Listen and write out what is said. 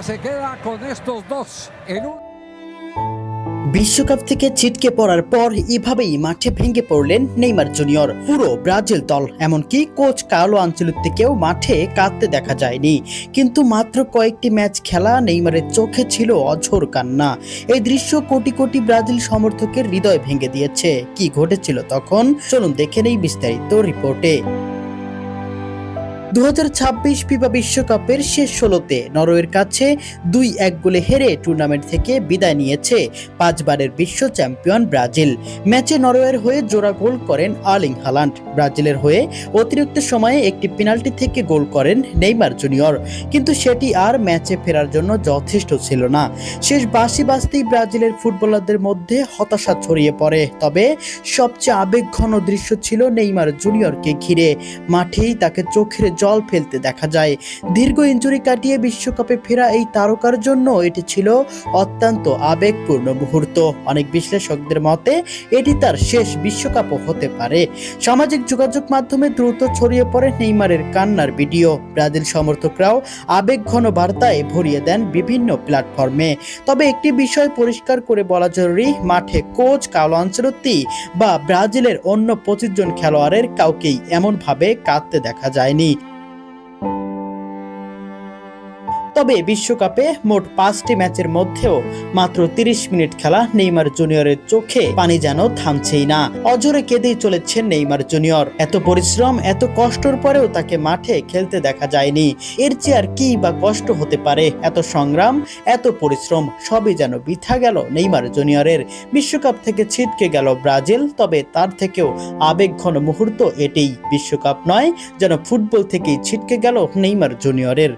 se queda con estos dos en un... বিশ্বকাপ থেকে ছিটকে পড়ার পর এভাবেই মাঠে ভেঙে পড়লেন নেইমার জুনিয়র। পুরো ব্রাজিল দল এমনকি কোচ কার্লো আনচেলত্তিকেও মাঠে কাঁদতে দেখা যায়নি। কিন্তু মাত্র কয়েকটি ম্যাচ খেলা নেইমারের চোখে ছিল অঝোর কান্না। এই দৃশ্য কোটি কোটি ব্রাজিল সমর্থকের হৃদয় ভেঙে দিয়েছে। কি ঘটেছিল তখন, চলুন দেখে নেই বিস্তারিত রিপোর্টে। 2026 ফিফা বিশ্বকাপের শেষ 16তে নরওয়ের কাছে 2-1 গোলে হেরে টুর্নামেন্ট থেকে বিদায় নিয়েছে 5 বারের বিশ্ব চ্যাম্পিয়ন ব্রাজিল। ম্যাচে নরওয়ের হয়ে জোড়া গোল করেন আর্লিং হালান্ড। ব্রাজিলের হয়ে অতিরিক্ত সময়ে একটি পেনাল্টি থেকে গোল করেন নেইমার জুনিয়র। কিন্তু সেটি আর ম্যাচে ফেরার জন্য যথেষ্ট ছিল না। শেষ বাঁশি বাজতেই ব্রাজিলের ফুটবলারদের মধ্যে হতাশা ছড়িয়ে পড়ে। তবে সবচেয়ে আবেগঘন দৃশ্য ছিল নেইমার জুনিয়রকে ঘিরে। মাঠেই তাকে চোখের জল ফেলতে দেখা যায়। দীর্ঘ ইনজুরি কাটিয়ে বিশ্বকাপে ফেরা এই তারকার জন্য এটি ছিল অত্যন্ত আবেগপূর্ণ মুহূর্ত। অনেক বিশ্লেষকদের মতে এটি তার শেষ বিশ্বকাপও হতে পারে। সামাজিক যোগাযোগ মাধ্যমে দ্রুত ছড়িয়ে পড়ে নেইমারের কান্নার ভিডিও। ব্রাজিল সমর্থকরাও আবেগঘন বার্তায় ভরিয়ে দেন বিভিন্ন প্ল্যাটফর্মে। তবে একটি বিষয় পরিষ্কার করে বলা জরুরি, মাঠে কোচ কার্লো আনচেলত্তি বা ব্রাজিলের অন্য 25 জন খেলোয়াড়ের কাউকেই এমনভাবে কাঁদতে দেখা যায়নি। তবে বিশ্বকাপে মোট 5টি ম্যাচের মধ্যেও মাত্র 30 মিনিট খেলা নেইমার জুনিয়রের চোখে পানি যেন থামছেই না। অঝরে কেঁদেই চলেছেন নেইমার জুনিয়র। এত পরিশ্রম, এত কষ্টর পরেও তাকে মাঠে খেলতে দেখা যায়নি। এর চেয়ে আর কি বা কষ্ট হতে পারে? এত সংগ্রাম, এত পরিশ্রম সবই যেন বৃথা গেল নেইমার জুনিয়রের। বিশ্বকাপ থেকে ছিটকে গেল ব্রাজিল, তবে তার থেকেও আবেগঘন মুহূর্ত এটিই। বিশ্বকাপ নয়, যেন ফুটবল থেকেই ছিটকে গেল নেইমার জুনিয়রের।